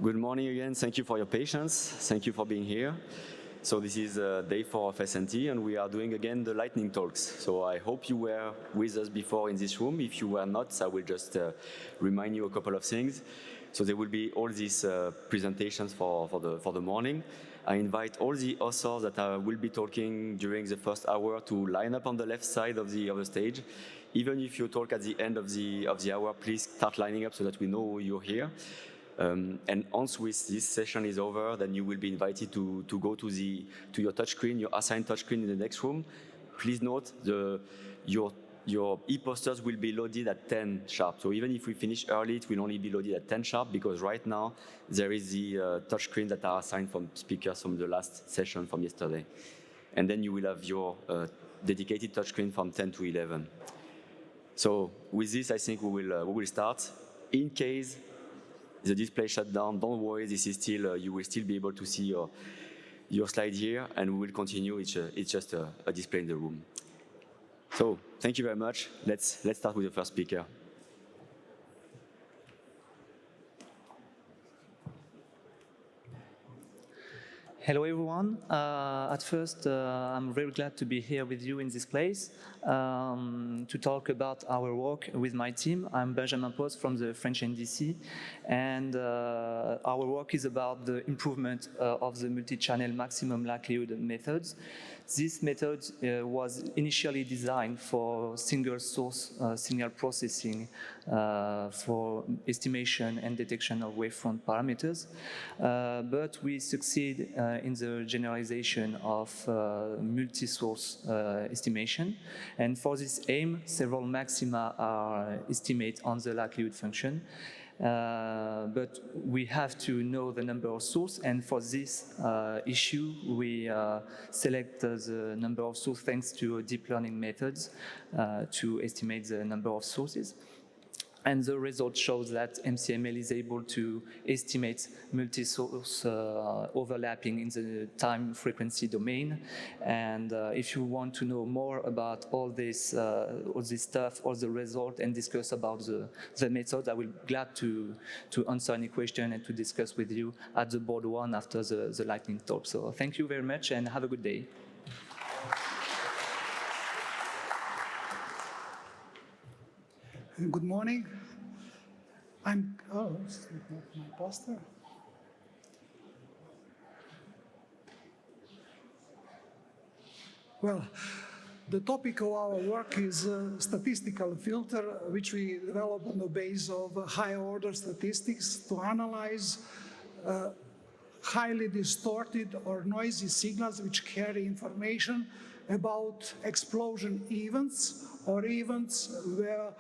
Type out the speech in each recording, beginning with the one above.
Good morning again. Thank you for your patience. Thank you for being here. So this is day 4 of SnT, and we are doing again the lightning talks. So I hope you were with us before in this room. If you were not, I will just remind you a couple of things. So there will be all these presentations for the morning. I invite all the authors that will be talking during the first hour to line up on the left side of the stage. Even if you talk at the end of the hour, please start lining up so that we know you're here. And once this session is over, then you will be invited to go to your touchscreen, your assigned touchscreen in the next room. Please note your e-posters will be loaded at 10 sharp. So even if we finish early, it will only be loaded at 10 sharp because right now there is the touchscreen that are assigned from speakers from the last session from yesterday. And then you will have your dedicated touchscreen from 10 to 11. So with this, I think we will start. In case the display shut down, don't worry, this is still, you will still be able to see your slide here, and we will continue. It's just a display in the room. So thank you very much. Let's start with the first speaker. Hello, everyone. At first, I'm very glad to be here with you in this place to talk about our work with my team. I'm Benjamin Post from the French NDC, and our work is about the improvement of the multi-channel maximum likelihood methods. This method was initially designed for single source signal processing for estimation and detection of wavefront parameters, but we succeed in the generalization of multi-source estimation. And for this aim, several maxima are estimated on the likelihood function. But we have to know the number of sources, and for this issue, we select the number of sources thanks to deep learning methods to estimate the number of sources. And the result shows that MCML is able to estimate multi-source overlapping in the time frequency domain. And if you want to know more about all this stuff, all the result, and discuss about the method, I will be glad to answer any question and to discuss with you at the board one after the lightning talk. So thank you very much and have a good day. Good morning. It's not my poster. Well, the topic of our work is a statistical filter, which we develop on the basis of higher order statistics to analyze highly distorted or noisy signals which carry information about explosion events or events where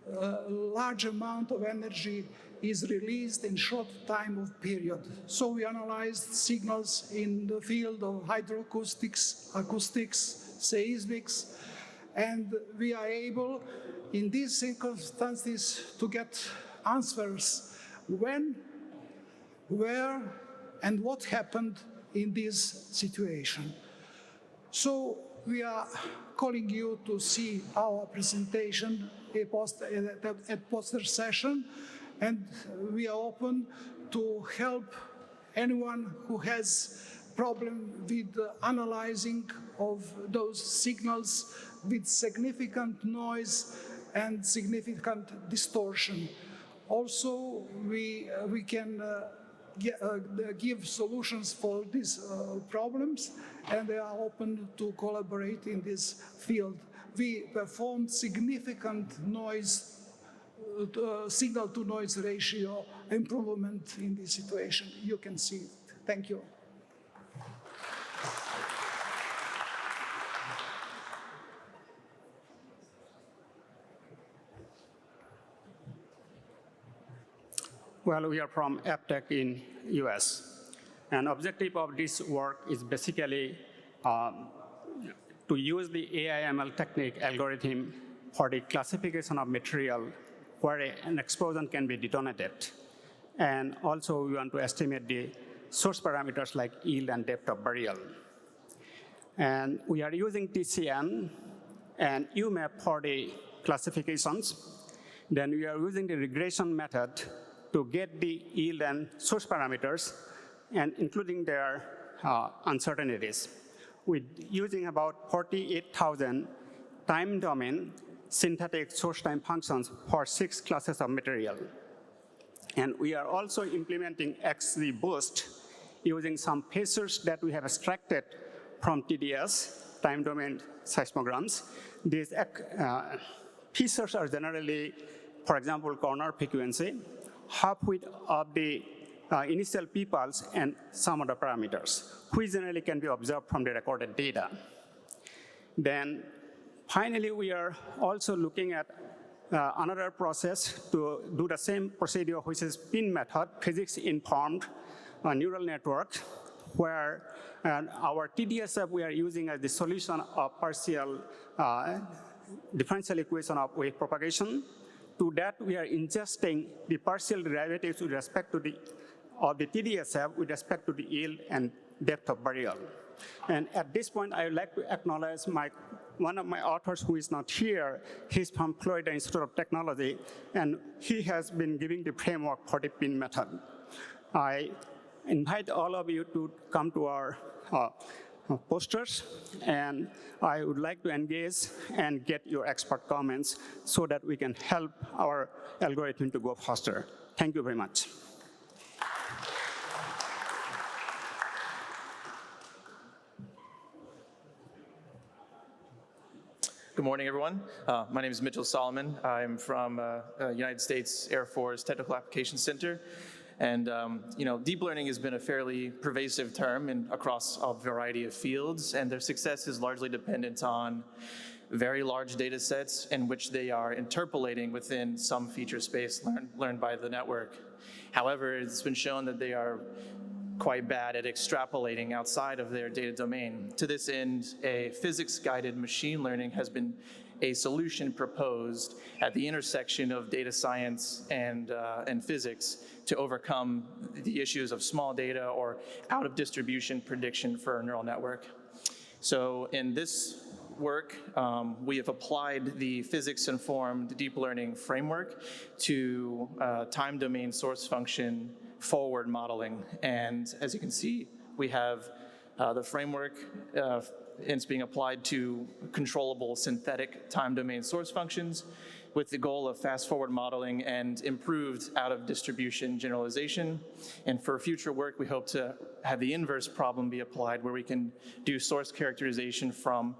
a large amount of energy is released in short time of period. So we analyzed signals in the field of hydroacoustics, acoustics, seismics, and we are able, in these circumstances, to get answers when, where, and what happened in this situation. So we are calling you to see our presentation at poster session, and we are open to help anyone who has problem with analyzing of those signals with significant noise and significant distortion. Also, we can give solutions for these problems, and they are open to collaborate in this field. We performed significant noise, signal-to-noise ratio improvement in this situation. You can see it. Thank you. Well, we are from AppTech in US. And objective of this work is basically to use the AI/ML technique algorithm for the classification of material where an explosion can be detonated. And also we want to estimate the source parameters like yield and depth of burial. And we are using TCN and UMAP for the classifications. Then we are using the regression method to get the yield and source parameters, and including their uncertainties. We're using about 48,000 time domain synthetic source time functions for 6 classes of material. And we are also implementing XZBoost using some phasors that we have extracted from TDS, time domain seismograms. These phasors are generally, for example, corner frequency, half width of the initial p-pulse, and some other parameters, which generally can be observed from the recorded data. Then finally, we are also looking at another process to do the same procedure, which is PIN method, physics-informed neural network, where our TDSF we are using as the solution of partial differential equation of wave propagation. To that, we are ingesting the partial derivatives with respect to the TDSF with respect to the yield and depth of burial. And at this point, I would like to acknowledge one of my authors who is not here. He's from Florida Institute of Technology, and he has been giving the framework for the PIN method. I invite all of you to come to our posters, and I would like to engage and get your expert comments so that we can help our algorithm to go faster. Thank you very much. Good morning, everyone. My name is Mitchell Solomon. I'm from United States Air Force Technical Applications Center. And deep learning has been a fairly pervasive term across a variety of fields, and their success is largely dependent on very large data sets in which they are interpolating within some feature space learned by the network. However, it's been shown that they are quite bad at extrapolating outside of their data domain. To this end, a physics-guided machine learning has been a solution proposed at the intersection of data science and physics to overcome the issues of small data or out-of-distribution prediction for a neural network. So in this work, we have applied the physics-informed deep learning framework to time domain source function forward modeling. And as you can see, we have the framework and it's being applied to controllable synthetic time domain source functions with the goal of fast forward modeling and improved out of distribution generalization. And for future work, we hope to have the inverse problem be applied where we can do source characterization from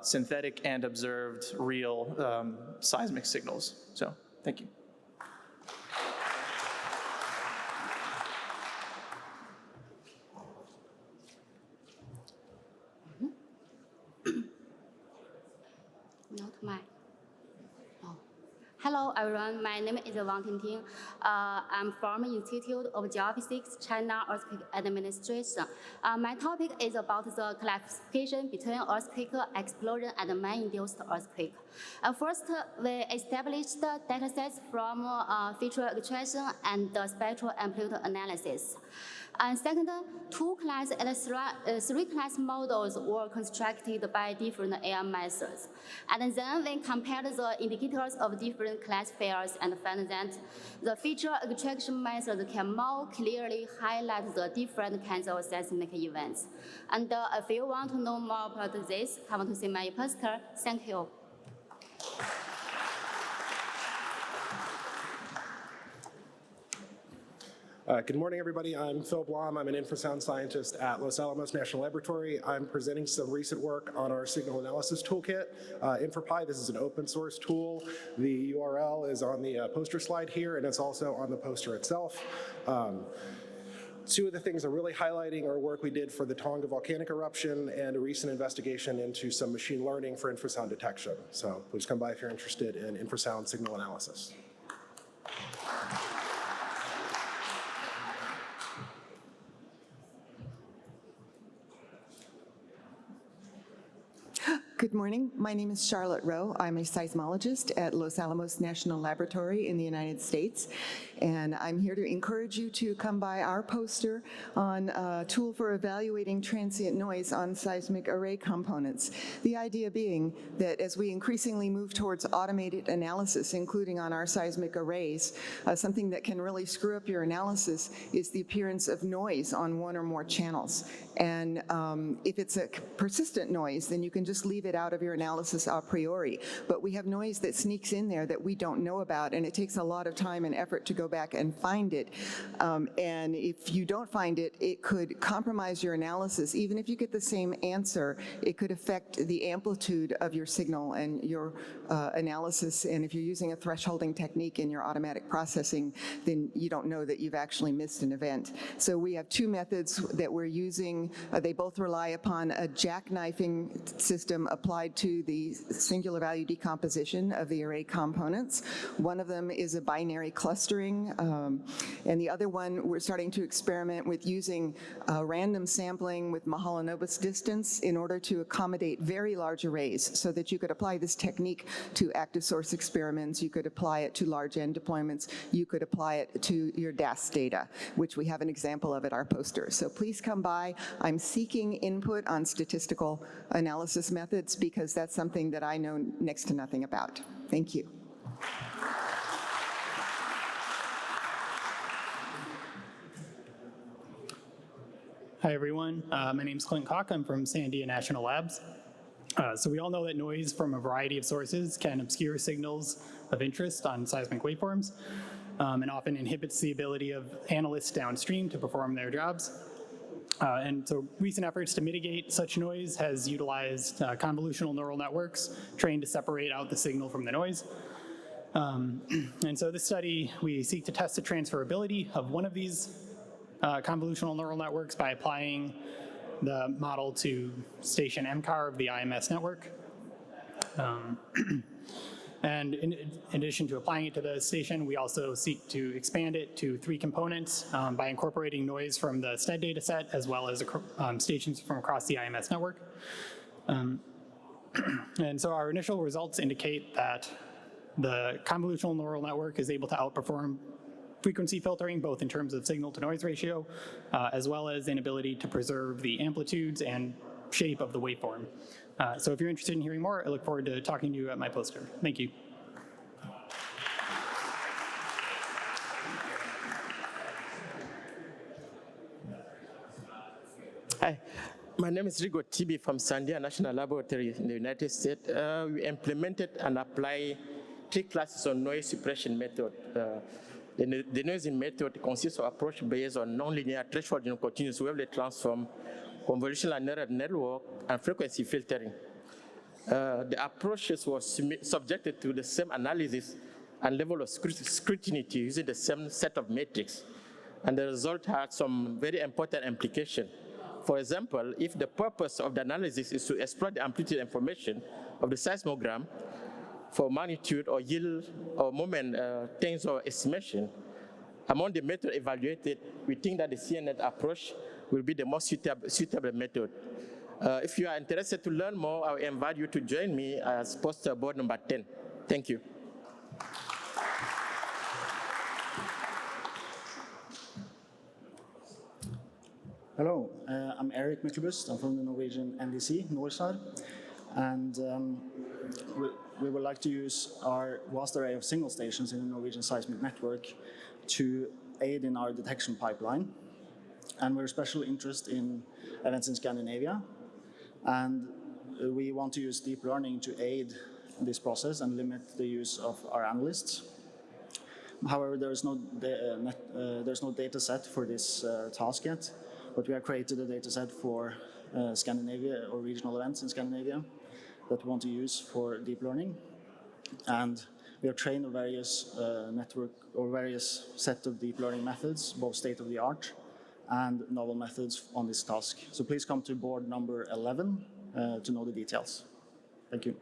synthetic and observed real seismic signals. So, thank you. Hello, everyone. My name is Wang Tingting. I'm from Institute of Geophysics, China Earthquake Administration. My topic is about the classification between earthquake explosion and man-induced earthquake. First, we established datasets from feature extraction and spectral amplitude analysis. And second, 2 class and 3 class models were constructed by different AI methods. And then we compared the indicators of different classifiers and found that the feature extraction method can more clearly highlight the different kinds of seismic events. And if you want to know more about this, come to see my poster. Thank you. Good morning, everybody. I'm Phil Blom. I'm an infrasound scientist at Los Alamos National Laboratory. I'm presenting some recent work on our signal analysis toolkit. InfraPy, this is an open source tool. The URL is on the poster slide here, and it's also on the poster itself. 2 of the things I'm really highlighting are work we did for the Tonga volcanic eruption and a recent investigation into some machine learning for infrasound detection. So please come by if you're interested in infrasound signal analysis. Good morning. My name is Charlotte Rowe. I'm a seismologist at Los Alamos National Laboratory in the United States, and I'm here to encourage you to come by our poster on a tool for evaluating transient noise on seismic array components. The idea being that as we increasingly move towards automated analysis, including on our seismic arrays, something that can really screw up your analysis is the appearance of noise on one or more channels. And if it's a persistent noise, then you can just leave it out of your analysis a priori. But we have noise that sneaks in there that we don't know about, and it takes a lot of time and effort to go back and find it. And if you don't find it, it could compromise your analysis. Even if you get the same answer, it could affect the amplitude of your signal and your analysis. And if you're using a thresholding technique in your automatic processing, then you don't know that you've actually missed an event. So we have two methods that we're using. They both rely upon a jackknifing system applied to the singular value decomposition of the array components. One of them is a binary clustering, and the other one we're starting to experiment with using random sampling with Mahalanobis distance in order to accommodate very large arrays, so that you could apply this technique to active source experiments, you could apply it to large N deployments, you could apply it to your DAS data, which we have an example of at our poster. So please come by. I'm seeking input on statistical analysis methods because that's something that I know next to nothing about. Thank you. Hi, everyone. My name is Clint Koch. I'm from Sandia National Labs. So we all know that noise from a variety of sources can obscure signals of interest on seismic waveforms and often inhibits the ability of analysts downstream to perform their jobs. And so recent efforts to mitigate such noise has utilized convolutional neural networks trained to separate out the signal from the noise. And so this study, we seek to test the transferability of one of these convolutional neural networks by applying the model to station MCAR of the IMS network. And in addition to applying it to the station, we also seek to expand it to 3 components by incorporating noise from the SnT data set as well as stations from across the IMS network. And so our initial results indicate that the convolutional neural network is able to outperform frequency filtering, both in terms of signal to noise ratio, as well as inability to preserve the amplitudes and shape of the waveform. So if you're interested in hearing more, I look forward to talking to you at my poster. Thank you. Hi, my name is Rigo Tibi from Sandia National Laboratory in the United States. We implemented and applied 3 classes of noise suppression method. The noising method consists of approach based on nonlinear threshold and continuous wavelet transform, convolutional neural network, and frequency filtering. The approaches were subjected to the same analysis and level of scrutiny using the same set of metrics. And the result had some very important implications. For example, if the purpose of the analysis is to exploit the amplitude information of the seismogram for magnitude or yield or moment tensor estimation, among the methods evaluated, we think that the CNN approach will be the most suitable method. If you are interested to learn more, I will invite you to join me as poster board number 10. Thank you. Hello, I'm Eric Myklebust. I'm from the Norwegian NDC, Norsar, and we would like to use our vast array of signal stations in the Norwegian seismic network to aid in our detection pipeline. And we're especially interested in events in Scandinavia, and we want to use deep learning to aid this process and limit the use of our analysts. However, there's no data set for this task yet, but we have created a data set for Scandinavia or regional events in Scandinavia that we want to use for deep learning. And we have trained various network or various set of deep learning methods, both state-of-the-art and novel methods on this task. So please come to board number 11 to know the details. Thank you.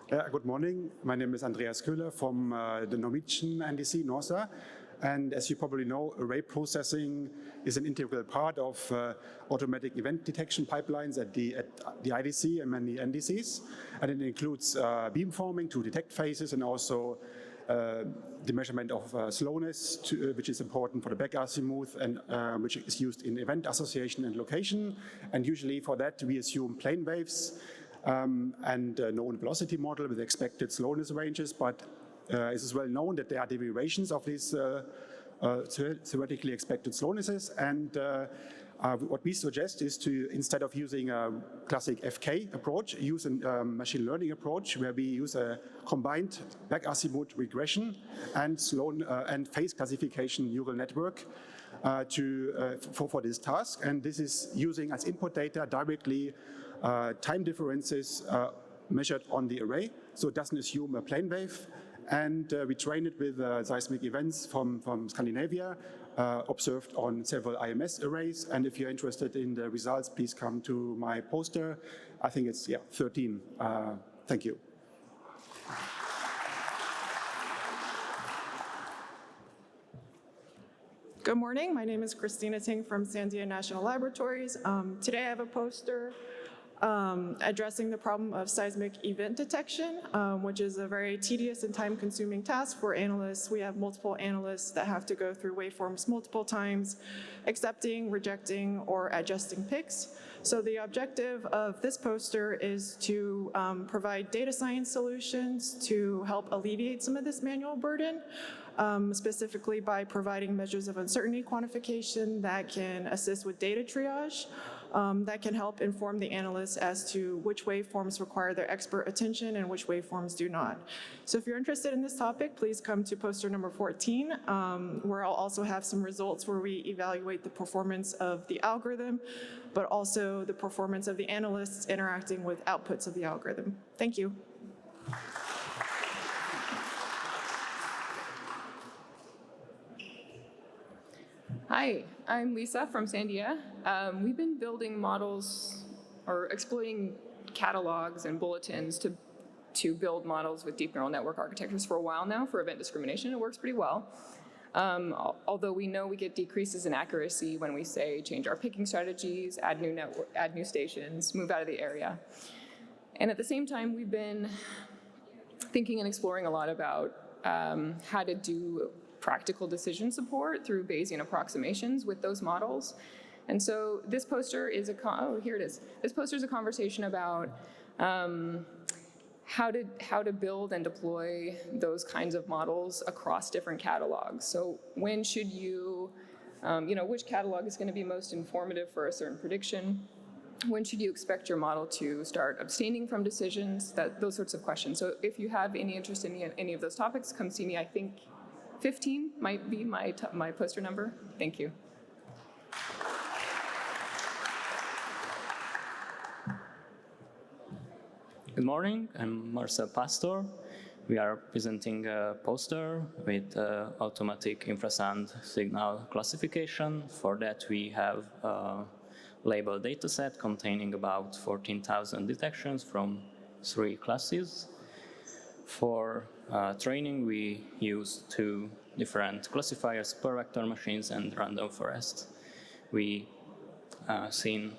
Good morning. My name is Andreas Köhler from the Norwegian NDC, Norsar. And as you probably know, array processing is an integral part of automatic event detection pipelines at the IDC and many NDCs. And it includes beamforming to detect phases and also the measurement of slowness, which is important for the back azimuth and which is used in event association and location. And usually for that, we assume plane waves and known velocity model with expected slowness ranges, but it is well known that there are derivations of these theoretically expected slownesses. And what we suggest is to, instead of using a classic FK approach, use a machine learning approach where we use a combined back azimuth regression and phase classification neural network for this task. And this is using as input data directly time differences measured on the array, so it doesn't assume a plane wave. And we train it with seismic events from Scandinavia, observed on several IMS arrays. And if you're interested in the results, please come to my poster. I think it's 13. Thank you. Good morning. My name is Christina Ting from Sandia National Laboratories. Today I have a poster addressing the problem of seismic event detection, which is a very tedious and time-consuming task for analysts. We have multiple analysts that have to go through waveforms multiple times, accepting, rejecting, or adjusting picks. So the objective of this poster is to provide data science solutions to help alleviate some of this manual burden, specifically by providing measures of uncertainty quantification that can assist with data triage, that can help inform the analysts as to which waveforms require their expert attention and which waveforms do not. So if you're interested in this topic, please come to poster number 14, where I'll also have some results where we evaluate the performance of the algorithm, but also the performance of the analysts interacting with outputs of the algorithm. Thank you. Hi, I'm Lisa from Sandia. We've been building models or exploiting catalogs and bulletins to build models with deep neural network architectures for a while now for event discrimination. It works pretty well. Although we know we get decreases in accuracy when we say change our picking strategies, add new stations, move out of the area. And at the same time, we've been thinking and exploring a lot about how to do practical decision support through Bayesian approximations with those models. And so this poster is here it is. This poster is a conversation about how to build and deploy those kinds of models across different catalogs. So when should you, which catalog is going to be most informative for a certain prediction? When should you expect your model to start abstaining from decisions? Those sorts of questions. So if you have any interest in any of those topics, come see me. I think 15 might be my poster number. Thank you. Good morning, I'm Marcel Pastor. We are presenting a poster with automatic infrasound signal classification. For that we have a labeled dataset containing about 14,000 detections from 3 classes. For training, we use 2 different classifiers, per vector machines and random forest. We seen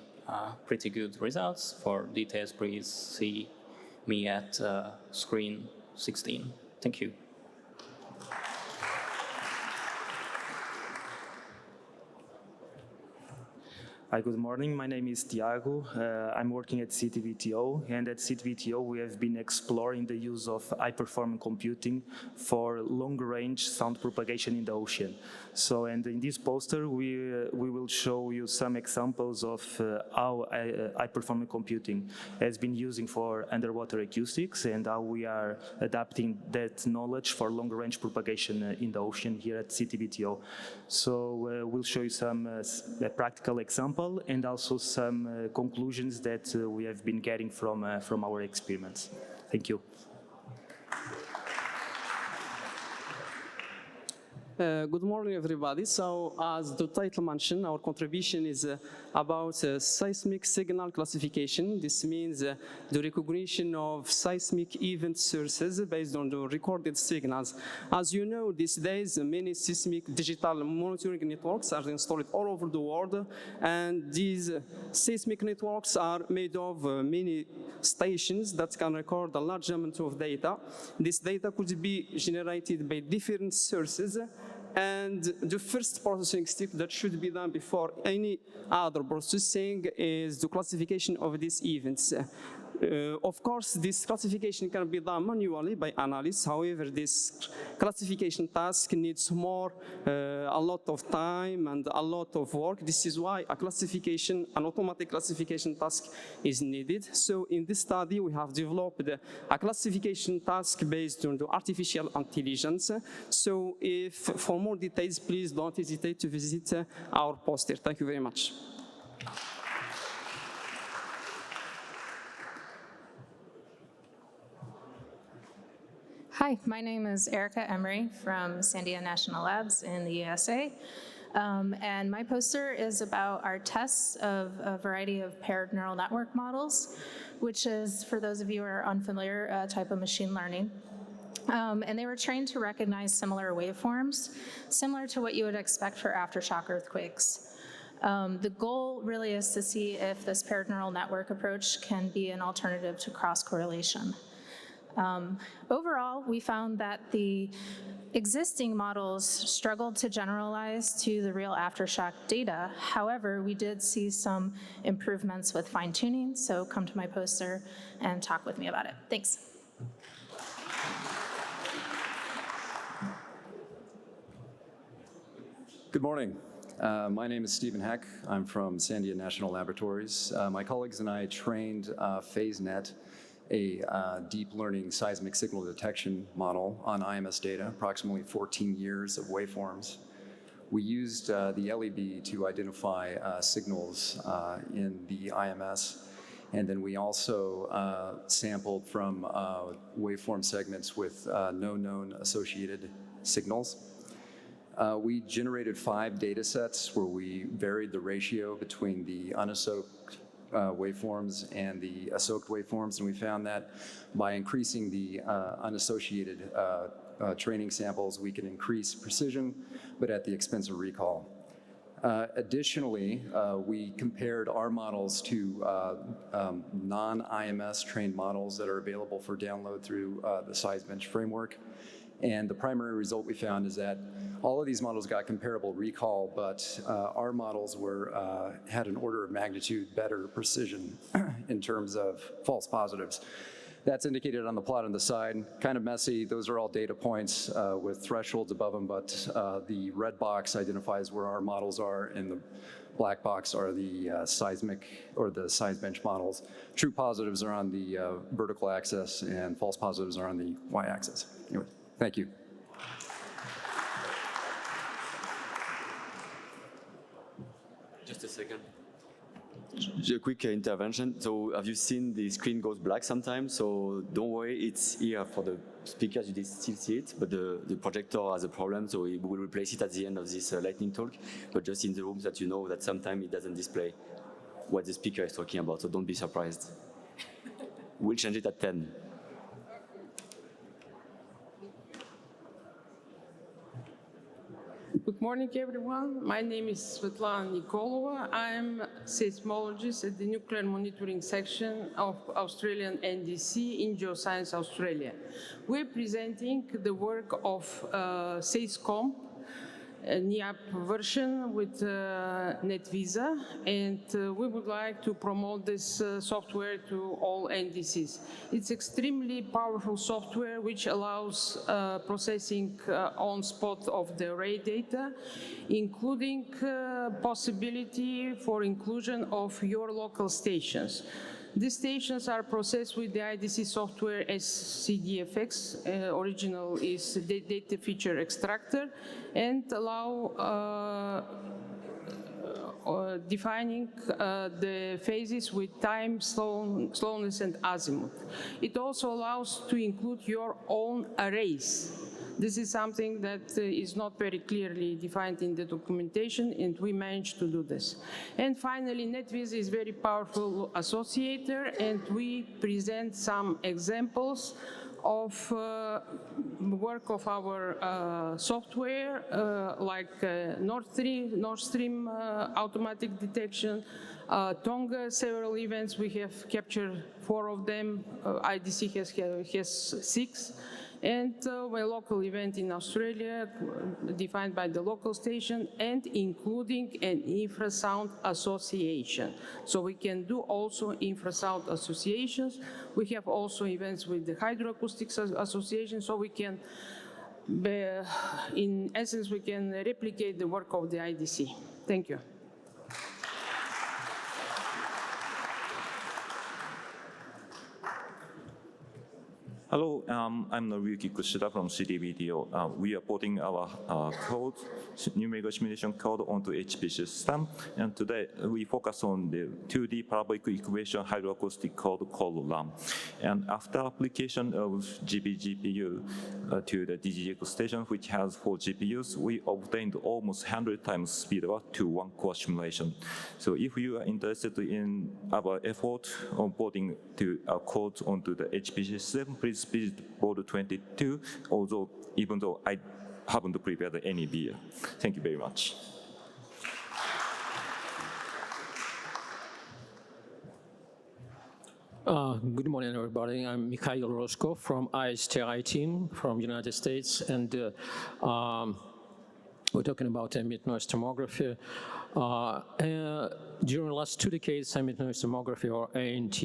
pretty good results. For details, please see me at screen 16. Thank you. Hi, good morning. My name is Tiago. I'm working at CTBTO, and at CTBTO we have been exploring the use of high-performance computing for long-range sound propagation in the ocean. So, and in this poster we will show you some examples of how high-performance computing has been using for underwater acoustics and how we are adapting that knowledge for long-range propagation in the ocean here at CTBTO. So we'll show you some practical examples and also some conclusions that we have been getting from our experiments. Thank you. Good morning, everybody. So, as the title mentioned, our contribution is about seismic signal classification. This means the recognition of seismic event sources based on the recorded signals. As you know, these days, many seismic digital monitoring networks are installed all over the world, and these seismic networks are made of many stations that can record a large amount of data. This data could be generated by different sources, and the first processing step that should be done before any other processing is the classification of these events. Of course, this classification can be done manually by analysts. However, this classification task needs a lot of time and a lot of work. This is why an automatic classification task is needed. So in this study, we have developed a classification task based on the artificial intelligence. So for more details, please don't hesitate to visit our poster. Thank you very much. Hi, my name is Erica Emery from Sandia National Labs in the USA. And my poster is about our tests of a variety of paired neural network models, which is, for those of you who are unfamiliar, a type of machine learning. And they were trained to recognize similar waveforms, similar to what you would expect for aftershock earthquakes. The goal really is to see if this paired neural network approach can be an alternative to cross-correlation. Overall, we found that the existing models struggled to generalize to the real aftershock data. However, we did see some improvements with fine-tuning, so come to my poster and talk with me about it. Thanks. Good morning. My name is Stephen Heck. I'm from Sandia National Laboratories. My colleagues and I trained PhaseNet, a deep learning seismic signal detection model on IMS data, approximately 14 years of waveforms. We used the LEB to identify signals in the IMS, and then we also sampled from waveform segments with no known associated signals. We generated 5 data sets where we varied the ratio between the unassociated waveforms and the soaked waveforms, and we found that by increasing the unassociated training samples, we can increase precision, but at the expense of recall. Additionally, we compared our models to non-IMS trained models that are available for download through the SeisBench framework. And the primary result we found is that all of these models got comparable recall, but our models had an order of magnitude better precision in terms of false positives. That's indicated on the plot on the side. Kind of messy. Those are all data points with thresholds above them, but the red box identifies where our models are, and the black box are the seismic or the SeisBench models. True positives are on the vertical axis, and false positives are on the y-axis. Anyway. Thank you. Just a second. Just a quick intervention. So have you seen the screen goes black sometimes? So don't worry, it's here for the speakers, you still see it, but the projector has a problem, so we will replace it at the end of this lightning talk. But just in the rooms that you know that sometimes it doesn't display what the speaker is talking about, so don't be surprised. We'll change it at 10. Good morning, everyone. My name is Svetlana Nikolova. I'm a seismologist at the Nuclear Monitoring Section of Australian NDC in Geoscience Australia. We're presenting the work of SeisComp, a NIAP version with NetVisa, and we would like to promote this software to all NDCs. It's extremely powerful software which allows processing on spot of the array data, including possibility for inclusion of your local stations. These stations are processed with the IDC software as CDFX. Original is the data feature extractor, and allow defining the phases with time, slowness, and azimuth. It also allows to include your own arrays. This is something that is not very clearly defined in the documentation, and we managed to do this. And finally, NetWiz is very powerful associator, and we present some examples of work of our software, like Nord Stream automatic detection, Tonga, several events. We have captured 4 of them. IDC has 6. And a local event in Australia defined by the local station and including an infrasound association. So we can do also infrasound associations. We have also events with the hydroacoustics association, so we can, in essence, we can replicate the work of the IDC. Thank you. Hello, I'm Noriyuki Kushida from CTBTO. We are porting our code, numerical simulation code onto HPC system, and today we focus on the 2D parabolic equation hydroacoustic code called RAM. And after application of GPGPU to the DGX station, which has 4 GPUs, we obtained almost 100 times speed up to 1 core simulation. So if you are interested in our effort on porting to our code onto the HPC system, please visit board 22, even though I haven't prepared any beer. Thank you very much. Good morning, everybody. I'm Mikhail Roscoe from ISTI team from United States, and we're talking about ambient noise tomography. During the last 2 decades, ambient noise tomography, or ANT,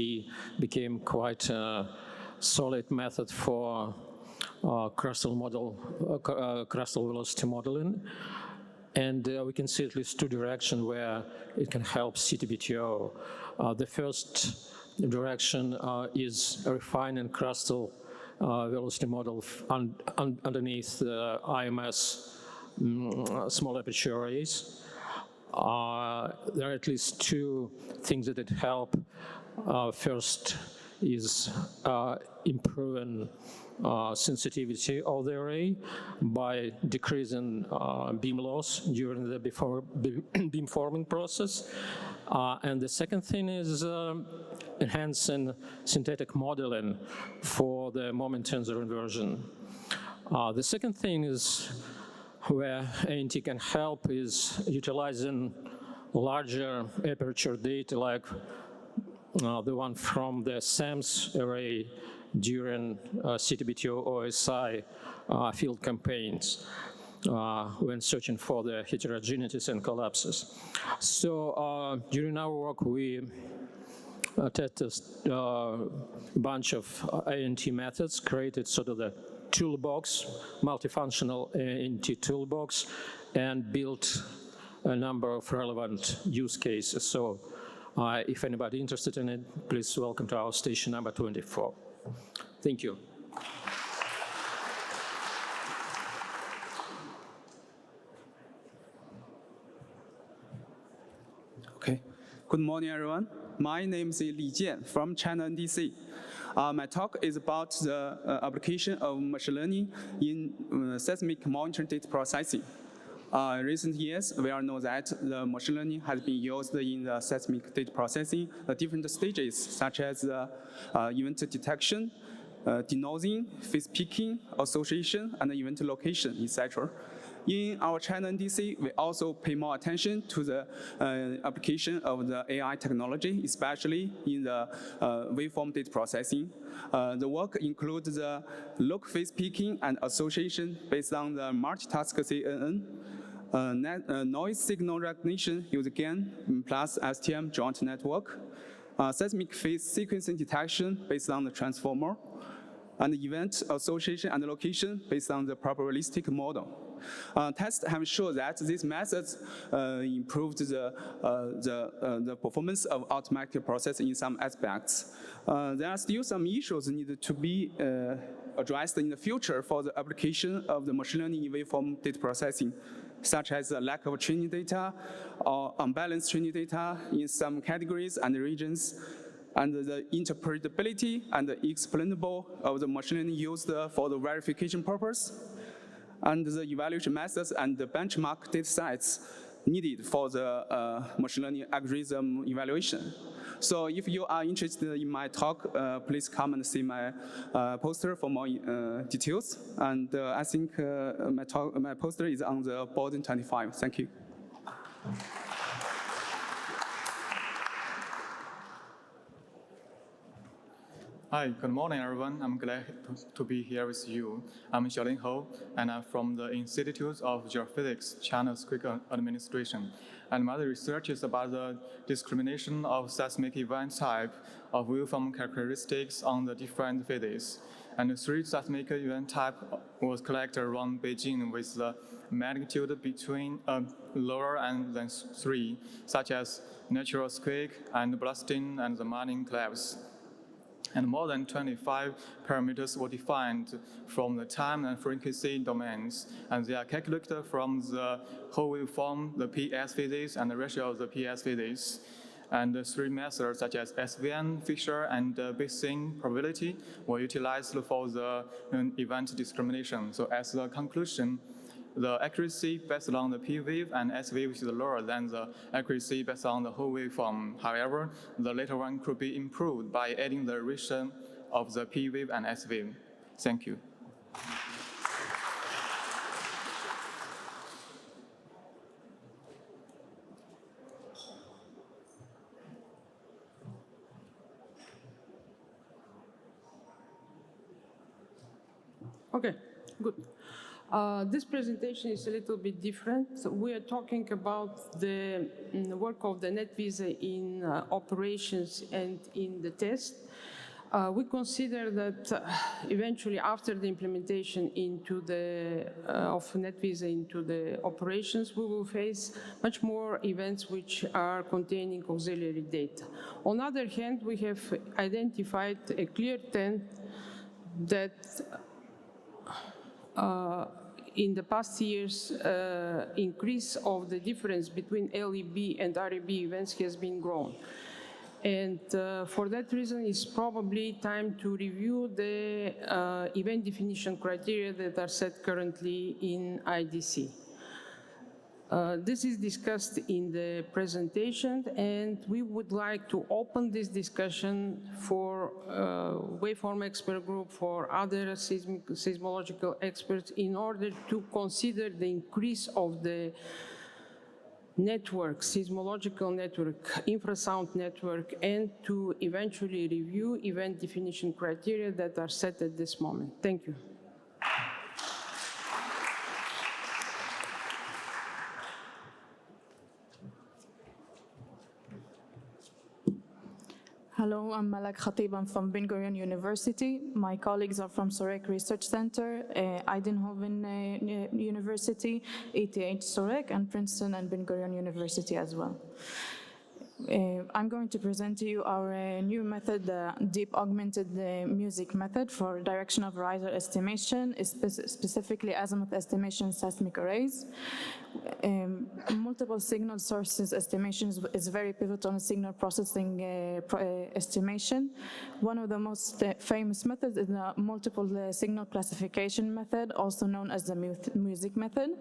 became quite a solid method for crustal velocity modeling. And we can see at least 2 directions where it can help CTBTO. The first direction is refining crustal velocity model underneath the IMS small aperture arrays. There are at least 2 things that it help. First is improving sensitivity of the array by decreasing beam loss during the beamforming process. And the second thing is enhancing synthetic modeling for the moment tensor inversion. The second thing is where ANT can help is utilizing larger aperture data like the one from the SAMS array during CTBTO OSI field campaigns when searching for the heterogeneities and collapses. So during our work, we tested a bunch of ANT methods, created sort of the toolbox, multifunctional ANT toolbox, and built a number of relevant use cases. So if anybody interested in it, please welcome to our station number 24. Thank you. Okay. Good morning, everyone. My name is Li Jian from China NDC. My talk is about the application of machine learning in seismic monitoring data processing. In recent years, we all know that the machine learning has been used in the seismic data processing at different stages, such as event detection, denosing, phase picking, association, and event location, etc. In our China NDC, we also pay more attention to the application of the AI technology, especially in the waveform data processing. The work includes the local phase picking and association based on the multitask CNN, noise signal recognition using GAN plus STM joint network, seismic phase sequencing detection based on the transformer, and event association and location based on the probabilistic model. Tests have shown that these methods improved the performance of automatic processing in some aspects. There are still some issues needed to be addressed in the future for the application of the machine learning in waveform data processing, such as the lack of training data or unbalanced training data in some categories and regions, and the interpretability and the explainable of the machine learning used for the verification purpose. and the evaluation methods and the benchmark data sets needed for the machine learning algorithm evaluation. So if you are interested in my talk, please come and see my poster for more details. And I think my poster is on the board 25. Thank you. Hi, good morning, everyone. I'm glad to be here with you. I'm Xiaolin Hou, and I'm from the Institute of Geophysics, China's Quick Administration. And my research is about the discrimination of seismic event type of waveform characteristics on the different phases. And the 3 seismic event type was collected around Beijing with the magnitude between lower and than 3, such as natural earthquake and blasting and the mining collapse. And more than 25 parameters were defined from the time and frequency domains, and they are calculated from the whole waveform, the PS phases, and the ratio of the PS phases. And the 3 methods such as SVN, Fisher, and Bayesian probability were utilized for the event discrimination. So as the conclusion, the accuracy based on the P wave and S wave is lower than the accuracy based on the whole waveform. However, the later one could be improved by adding the ratio of the P wave and S wave. Thank you. Okay, good. This presentation is a little bit different. So we are talking about the work of the NetVisa in operations and in the test. We consider that eventually after the implementation into of NetVisa into the operations, we will face much more events which are containing auxiliary data. On the other hand, we have identified a clear trend that in the past years, increase of the difference between LEB and REB events has been grown. And for that reason, it's probably time to review the event definition criteria that are set currently in IDC. This is discussed in the presentation, and we would like to open this discussion for waveform expert group, for other seismological experts, in order to consider the increase of the network, seismological network, infrasound network, and to eventually review event definition criteria that are set at this moment. Thank you. Hello, I'm Malak Khatib. I'm from Ben Gurion University. My colleagues are from Sorek Research Center, Eindhoven University, ETH Sorek, and Princeton and Ben Gurion University as well. I'm going to present to you our new method, the deep augmented music method for direction of riser estimation, specifically azimuth estimation seismic arrays. Multiple signal sources estimations is very pivotal in signal processing estimation. One of the most famous methods is the multiple signal classification method, also known as the music method.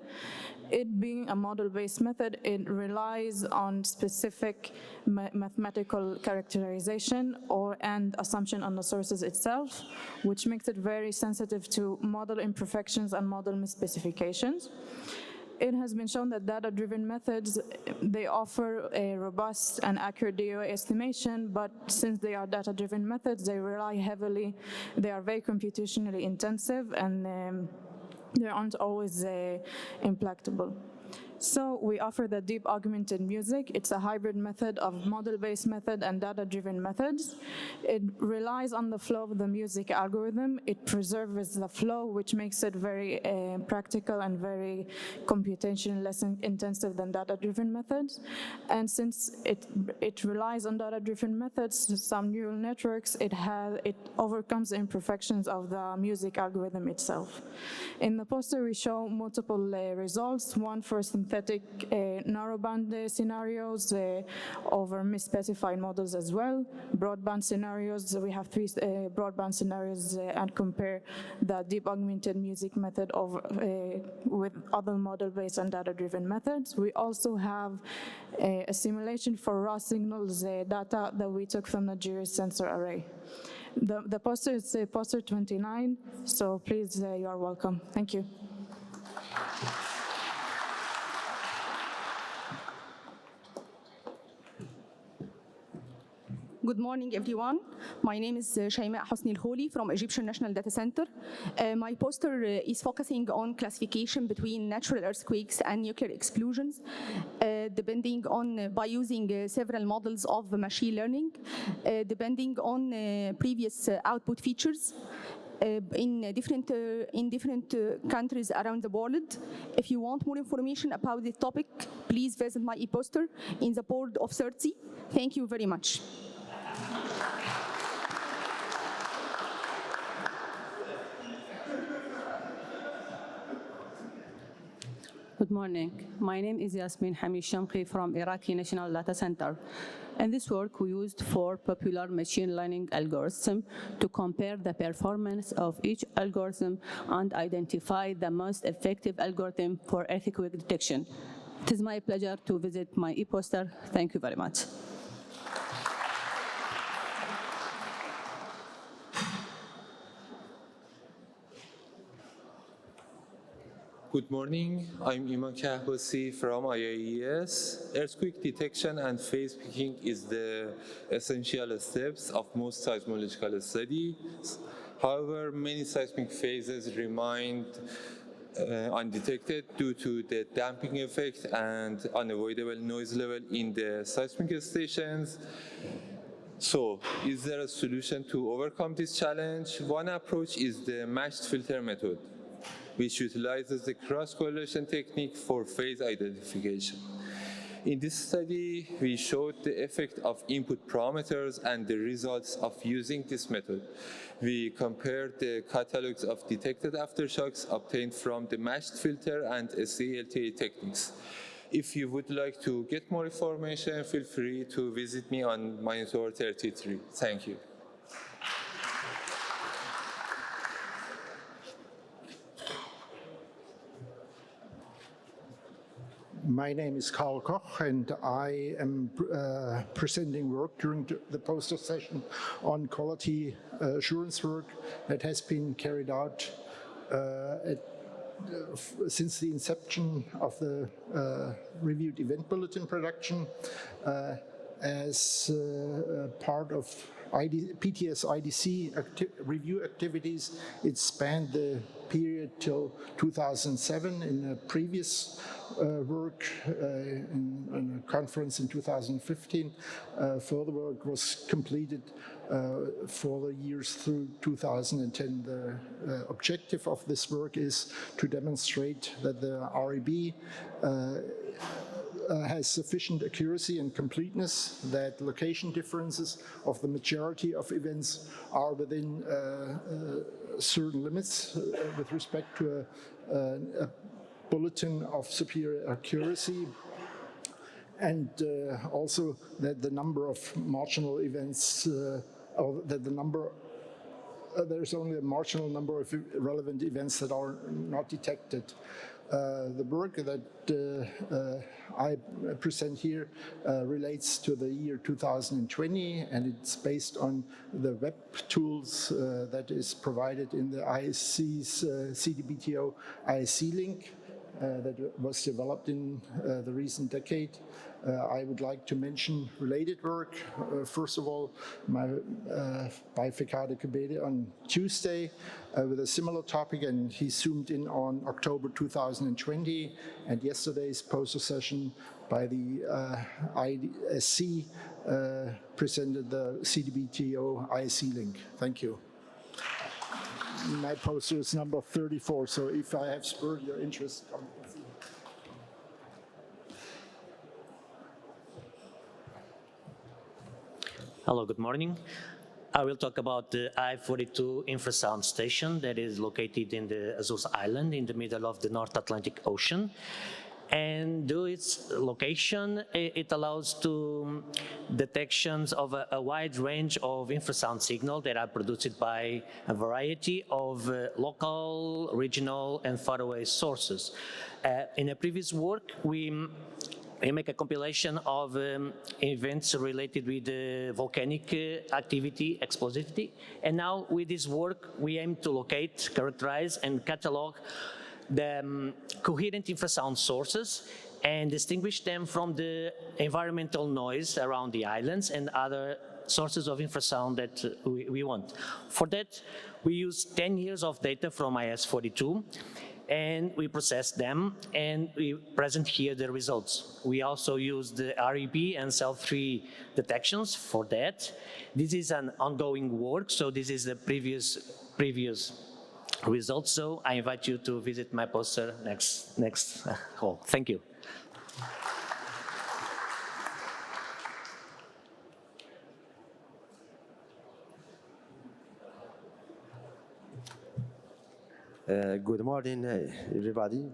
It being a model-based method, it relies on specific mathematical characterization and assumption on the sources itself, which makes it very sensitive to model imperfections and model misspecifications. It has been shown that data-driven methods, they offer a robust and accurate DOA estimation, but since they are data-driven methods, they rely heavily, they are very computationally intensive, and they aren't always implacable. So we offer the deep augmented music. It's a hybrid method of model-based method and data-driven methods. It relies on the flow of the music algorithm. It preserves the flow, which makes it very practical and very computationally less intensive than data-driven methods. And since it relies on data-driven methods, some neural networks, it overcomes the imperfections of the music algorithm itself. In the poster, we show multiple results. One for SnT synthetic narrowband scenarios over misspecified models as well. Broadband scenarios, we have 3 broadband scenarios and compare the deep augmented music method with other model-based and data-driven methods. We also have a simulation for raw signals data that we took from the Gyrus sensor array. The poster is poster 29, so please, you are welcome. Thank you. Good morning, everyone. My name is Shayma Hosni Al-Kholi from Egyptian National Data Center. My poster is focusing on classification between natural earthquakes and nuclear explosions, by using several models of machine learning, depending on previous output features. In different countries around the world. If you want more information about this topic, please visit my e-poster in the board of CERTI. Thank you very much. Good morning. My name is Yasmin Hamid Shamki from Iraqi National Data Center. In this work, we used 4 popular machine learning algorithms to compare the performance of each algorithm and identify the most effective algorithm for earthquake detection. It is my pleasure to visit my e-poster. Thank you very much. Good morning. I'm Iman Kahbasi from IIES. Earthquake detection and phase picking is the essential steps of most seismological studies. However, many seismic phases remain undetected due to the damping effect and unavoidable noise level in the seismic stations. So, is there a solution to overcome this challenge? One approach is the matched filter method, which utilizes the cross-correlation technique for phase identification. In this study, we showed the effect of input parameters and the results of using this method. We compared the catalogs of detected aftershocks obtained from the matched filter and SALTA techniques. If you would like to get more information, feel free to visit me on Monitor 33. Thank you. My name is Karl Koch, and I am presenting work during the poster session on quality assurance work that has been carried out since the inception of the reviewed event bulletin production as part of PTS IDC review activities. It spanned the period till 2007 in a previous work in a conference in 2015. Further work was completed for the years through 2010. The objective of this work is to demonstrate that the REB has sufficient accuracy and completeness, that location differences of the majority of events are within certain limits with respect to a bulletin of superior accuracy, and also that the number of marginal events, or that the number there's only a marginal number of relevant events that are not detected. The work that I present here relates to the year 2020, and it's based on the web tools that is provided in the ISC's CTBTO ISC link that was developed in the recent decade. I would like to mention related work. First of all, by Fekade Kebede on Tuesday with a similar topic, and he zoomed in on October 2020, and yesterday's poster session by the ISC presented the CTBTO ISC link. Thank you. My poster is number 34, so if I have spurred your interest, come and see. Hello, good morning. I will talk about the I-42 infrasound station that is located in the Azores Island in the middle of the North Atlantic Ocean. and due to its location, it allows to detections of a wide range of infrasound signals that are produced by a variety of local, regional, and faraway sources. In a previous work, we make a compilation of events related with volcanic activity, explosivity, and now with this work, we aim to locate, characterize, and catalog the coherent infrasound sources and distinguish them from the environmental noise around the islands and other sources of infrasound that we want. For that, we use 10 years of data from IS-42, and we process them, and we present here the results. We also use the REB and CEL3 detections for that. This is an ongoing work, so this is the previous results. So I invite you to visit my poster next hall. Thank you. Good morning, everybody.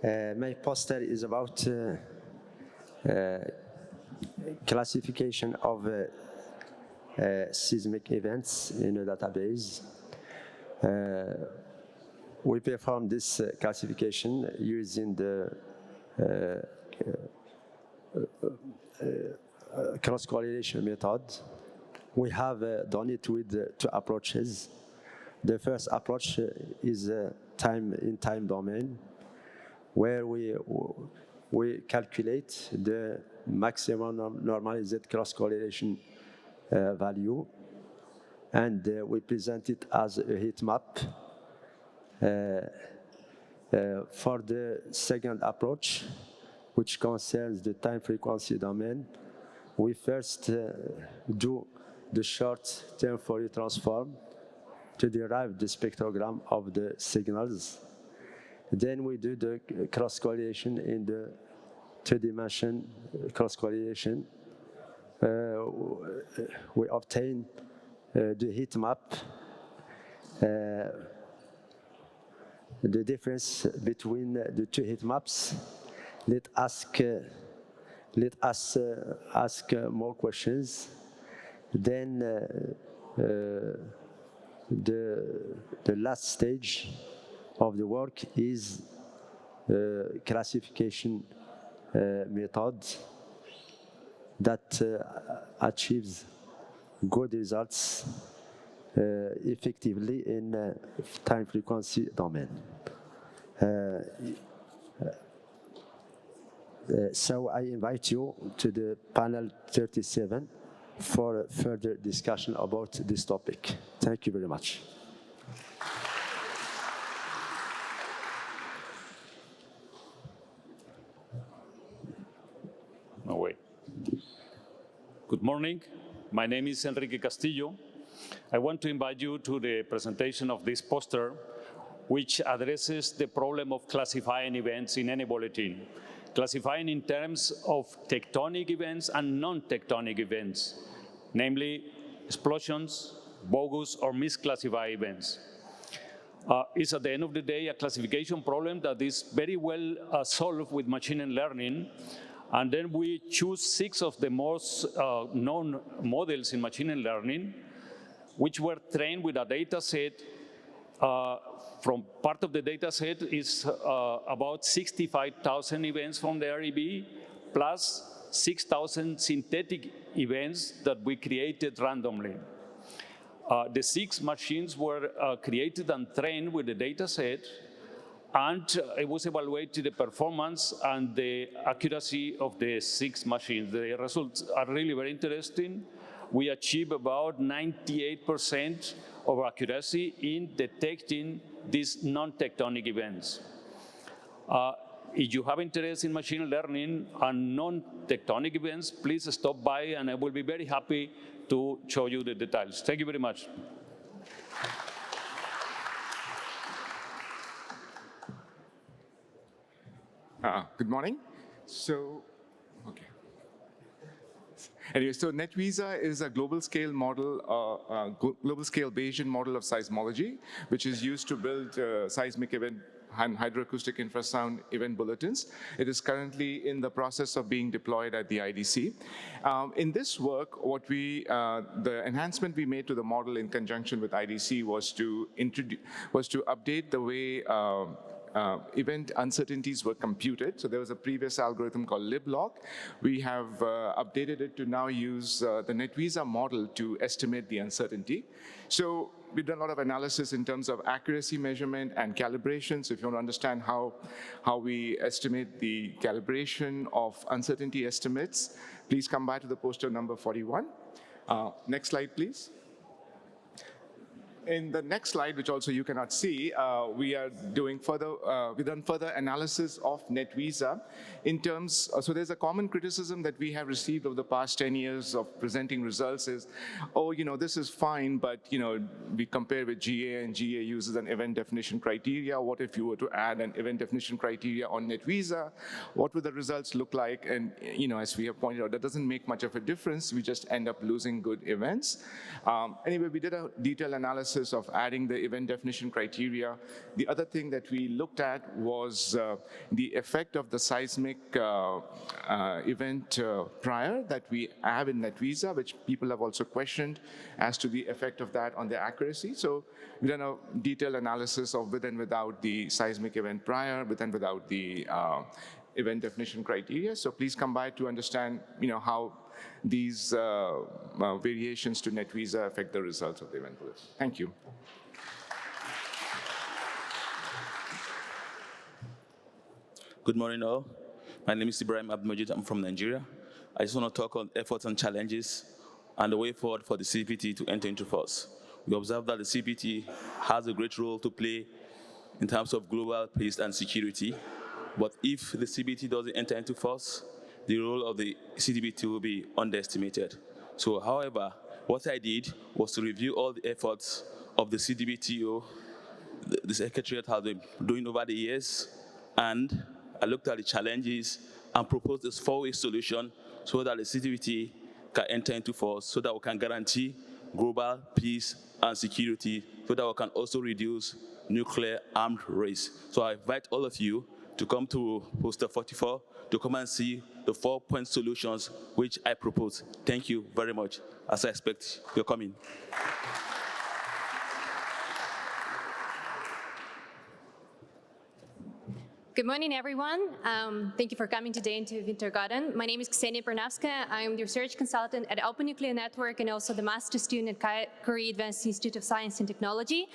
My poster is about classification of seismic events in a database. We perform this classification using the cross-correlation method. We have done it with two approaches. The first approach is time domain, where we calculate the maximum normalized cross-correlation value, and we present it as a heat map. For the second approach, which concerns the time frequency domain, we first do the short-term Fourier transform to derive the spectrogram of the signals. Then we do the cross-correlation in the two-dimension cross-correlation. We obtain the heat map. The difference between the two heat maps, let us ask more questions. Then the last stage of the work is classification method that achieves good results effectively in time frequency domain. So I invite you to the panel 37 for further discussion about this topic. Thank you very much. No way. Good morning. My name is Enrique Castillo. I want to invite you to the presentation of this poster, which addresses the problem of classifying events in any bulletin, classifying in terms of tectonic events and non-tectonic events, namely explosions, bogus or misclassified events. It's at the end of the day a classification problem that is very well solved with machine learning. And then we choose 6 of the most known models in machine learning, which were trained with a data set. From part of the data set is about 65,000 events from the REB, plus 6,000 synthetic events that we created randomly. The 6 machines were created and trained with the data set, and it was evaluated the performance and the accuracy of the 6 machines. The results are really very interesting. We achieve about 98% of accuracy in detecting these non-tectonic events. If you have interest in machine learning and non-tectonic events, please stop by and I will be very happy to show you the details. Thank you very much. Good morning. Anyway, so NetVisa is a global scale model, global scale Bayesian model of seismology, which is used to build seismic event and hydroacoustic infrasound event bulletins. It is currently in the process of being deployed at the IDC. In this work, the enhancement we made to the model in conjunction with IDC was to update the way event uncertainties were computed. So there was a previous algorithm called liblog. We have updated it to now use the NetVisa model to estimate the uncertainty. So we've done a lot of analysis in terms of accuracy measurement and calibration. So if you want to understand how we estimate the calibration of uncertainty estimates, please come back to the poster number 41. Next slide, please. In the next slide, which also you cannot see, we've done further analysis of NetVisa in terms, so there's a common criticism that we have received over the past 10 years of presenting results is, oh, this is fine, but, we compare with GA and GA uses an event definition criteria. What if you were to add an event definition criteria on NetVisa? What would the results look like? And, as we have pointed out, that doesn't make much of a difference. We just end up losing good events. Anyway, we did a detailed analysis of adding the event definition criteria. The other thing that we looked at was the effect of the seismic event prior that we have in NetVisa, which people have also questioned as to the effect of that on the accuracy. So we've done a detailed analysis of with and without the seismic event prior, with and without the event definition criteria. So please come by to understand, how these variations to NetVisa affect the results of the event bulletin. Thank you. Good morning, all. My name is Ibrahim Abdulmajid. I'm from Nigeria. I just want to talk on efforts and challenges and the way forward for the CPT to enter into force. We observe that the CPT has a great role to play in terms of global peace and security. But if the CPT doesn't enter into force, the role of the CTBTO will be underestimated. So, however, what I did was to review all the efforts of the CTBTO, the Secretariat has been doing over the years, and I looked at the challenges and proposed this four-way solution so that the CTBT can enter into force, so that we can guarantee global peace and security, so that we can also reduce nuclear armed race. So I invite all of you to come to poster 44 to come and see the 4-point solutions which I propose. Thank you very much, as I expect your coming. Good morning, everyone. Thank you for coming today into Wintergarten. My name is Ksenia Pernavska. I'm the research consultant at Open Nuclear Network and also the master student at Korea Advanced Institute of Science and Technology.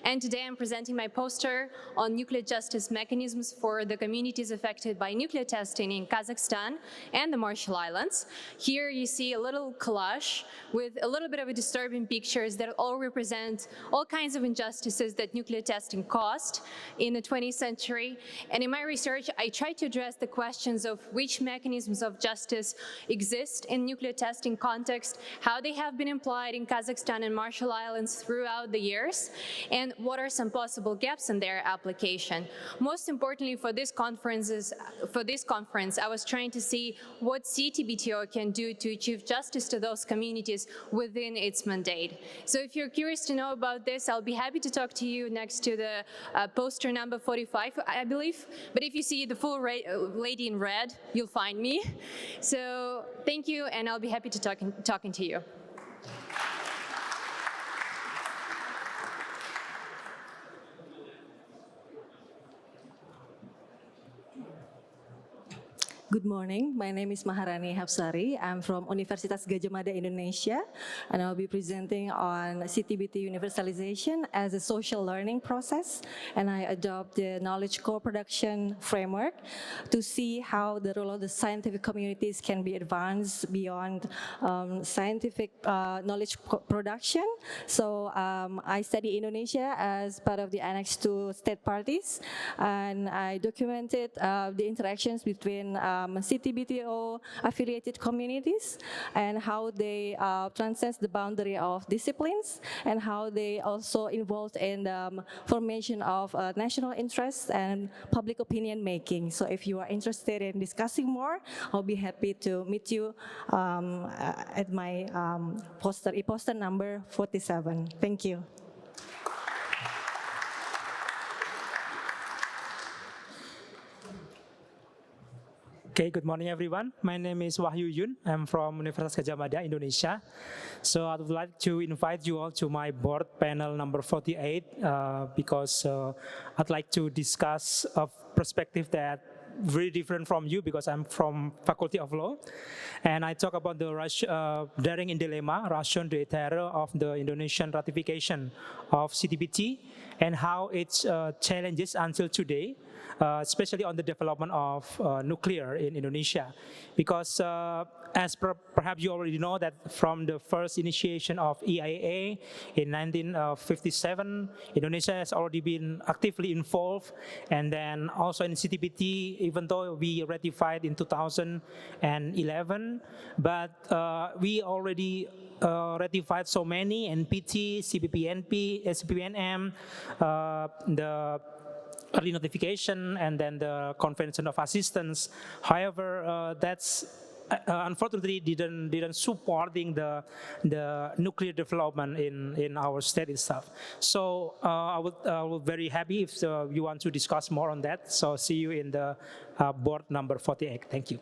And today I'm presenting my poster on nuclear justice mechanisms for the communities affected by nuclear testing in Kazakhstan and the Marshall Islands. Here you see a little collage with a little bit of a disturbing pictures that all represent all kinds of injustices that nuclear testing caused in the 20th century. And in my research, I tried to address the questions of which mechanisms of justice exist in nuclear testing context, how they have been applied in Kazakhstan and Marshall Islands throughout the years, and what are some possible gaps in their application. Most importantly, for this conference, I was trying to see what CTBTO can do to achieve justice to those communities within its mandate. So if you're curious to know about this, I'll be happy to talk to you next to the poster number 45, I believe. But if you see the full lady in red, you'll find me. So thank you, and I'll be happy to talking to you. Good morning, my name is Maharani Hapsari. I'm from Universitas Gadjah Mada, Indonesia, and I'll be presenting on CTBT universalization as a social learning process, and I adopt the knowledge co-production framework to see how the role of the scientific communities can be advanced beyond scientific knowledge production. So I study Indonesia as part of the Annex to State Parties, and I documented the interactions between CTBTO affiliated communities and how they transcend the boundary of disciplines and how they also involved in the formation of national interests and public opinion making. So if you are interested in discussing more, I'll be happy to meet you at my poster number 47. Thank you. Okay, good morning everyone. My name is Wahyu Yun. I'm from Universitas Gadjah Mada, Indonesia. So I would like to invite you all to my board panel number 48 because I'd like to discuss a perspective that very different from you because I'm from Faculty of Law. And I talk about the daring in dilemma, ration d'etre of the Indonesian ratification of CTBT and how it challenges until today, especially on the development of nuclear in Indonesia. Because as perhaps you already know that from the first initiation of EIA in 1957, Indonesia has already been actively involved. And then also in CTBT, even though we ratified in 2011, but we already ratified so many, NPT, CPPNP, CPPNM, the early notification, and then the Convention of Assistance. However, that's unfortunately didn't supporting the nuclear development in our state itself. So I would very happy if you want to discuss more on that. So see you in the board number 48. Thank you.